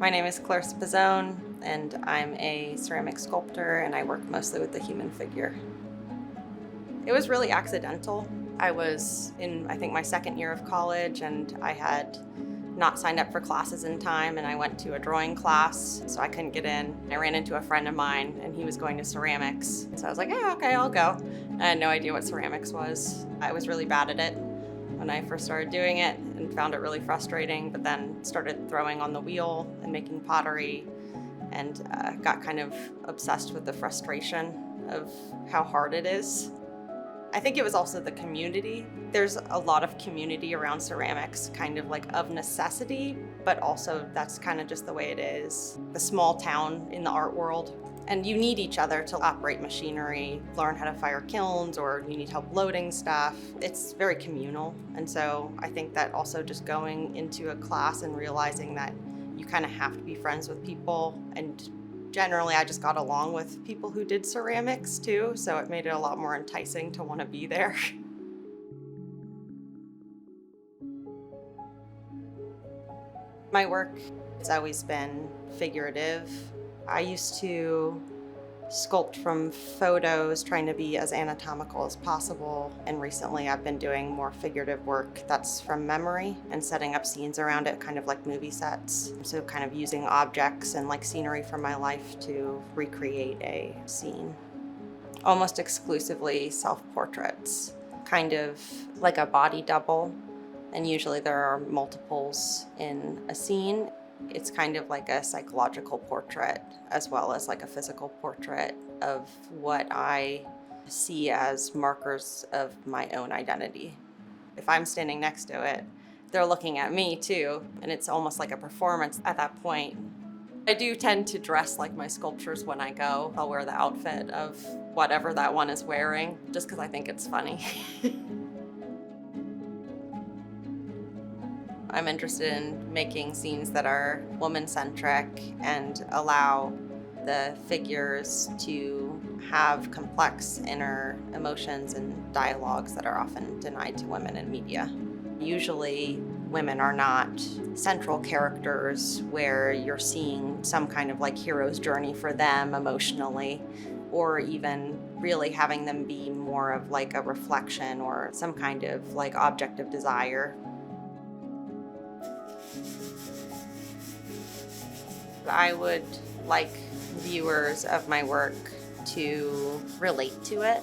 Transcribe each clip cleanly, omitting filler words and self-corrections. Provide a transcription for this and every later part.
My name is Clarissa Pezone, and I'm a ceramic sculptor, and I work mostly with the human figure. It was really accidental. I was in, I think, my second year of college, and I had not signed up for classes in time, and I went to a drawing class, so I couldn't get in. I ran into a friend of mine, and he was going to ceramics. So I was like, yeah, okay, I'll go. I had no idea what ceramics was. I was really bad at it when I first started doing it and found it really frustrating, but then started throwing on the wheel and making pottery and got kind of obsessed with the frustration of how hard it is. I think it was also the community. There's a lot of community around ceramics, kind of like of necessity, but also that's kind of just the way it is. The small town in the art world. And you need each other to operate machinery, learn how to fire kilns, or you need help loading stuff. It's very communal. And so I think that also just going into a class and realizing that you kind of have to be friends with people, and generally I just got along with people who did ceramics too, so it made it a lot more enticing to want to be there. My work has always been figurative. I used to sculpt from photos, trying to be as anatomical as possible, and recently I've been doing more figurative work that's from memory and setting up scenes around it, kind of like movie sets. So kind of using objects and like scenery from my life to recreate a scene. Almost exclusively self-portraits, kind of like a body double, and usually there are multiples in a scene. It's kind of like a psychological portrait as well as like a physical portrait of what I see as markers of my own identity. If I'm standing next to it, they're looking at me too, and it's almost like a performance at that point. I do tend to dress like my sculptures when I go. I'll wear the outfit of whatever that one is wearing, just because I think it's funny. I'm interested in making scenes that are woman-centric and allow the figures to have complex inner emotions and dialogues that are often denied to women in media. Usually, women are not central characters where you're seeing some kind of like hero's journey for them emotionally, or even really having them be more of like a reflection or some kind of like object of desire. I would like viewers of my work to relate to it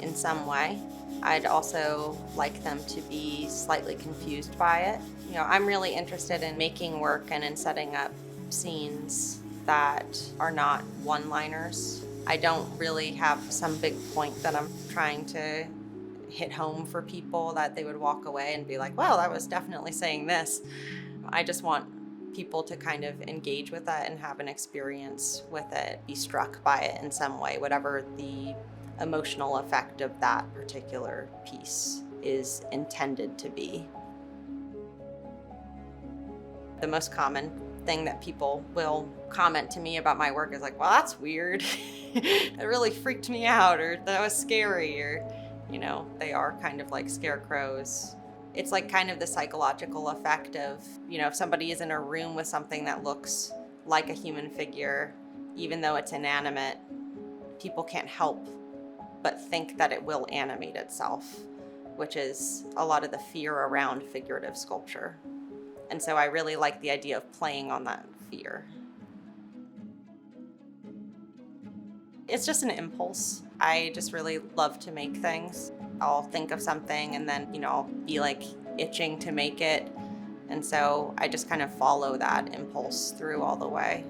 in some way. I'd also like them to be slightly confused by it. You know, I'm really interested in making work and in setting up scenes that are not one-liners. I don't really have some big point that I'm trying to hit home for people that they would walk away and be like, wow, that was definitely saying this. I just want people to kind of engage with that and have an experience with it, be struck by it in some way, whatever the emotional effect of that particular piece is intended to be. The most common thing that people will comment to me about my work is like, well, that's weird. It really freaked me out, or that was scary, or, you know, they are kind of like scarecrows. It's like kind of the psychological effect of, you know, if somebody is in a room with something that looks like a human figure, even though it's inanimate, people can't help but think that it will animate itself, which is a lot of the fear around figurative sculpture. And so I really like the idea of playing on that fear. It's just an impulse. I just really love to make things. I'll think of something and then, you know, I'll be like itching to make it. And so I just kind of follow that impulse through all the way.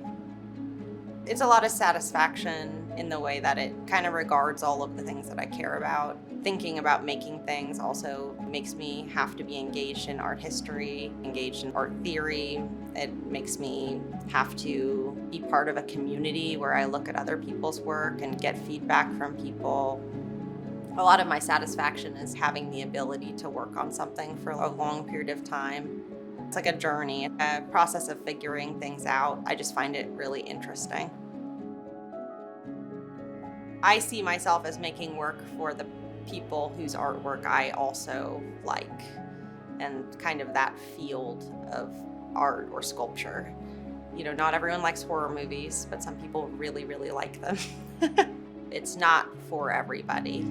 It's a lot of satisfaction in the way that it kind of regards all of the things that I care about. Thinking about making things also makes me have to be engaged in art history, engaged in art theory. It makes me have to be part of a community where I look at other people's work and get feedback from people. A lot of my satisfaction is having the ability to work on something for a long period of time. It's like a journey, a process of figuring things out. I just find it really interesting. I see myself as making work for the people whose artwork I also like, and kind of that field of art or sculpture. Not everyone likes horror movies, but some people really, really like them. It's not for everybody.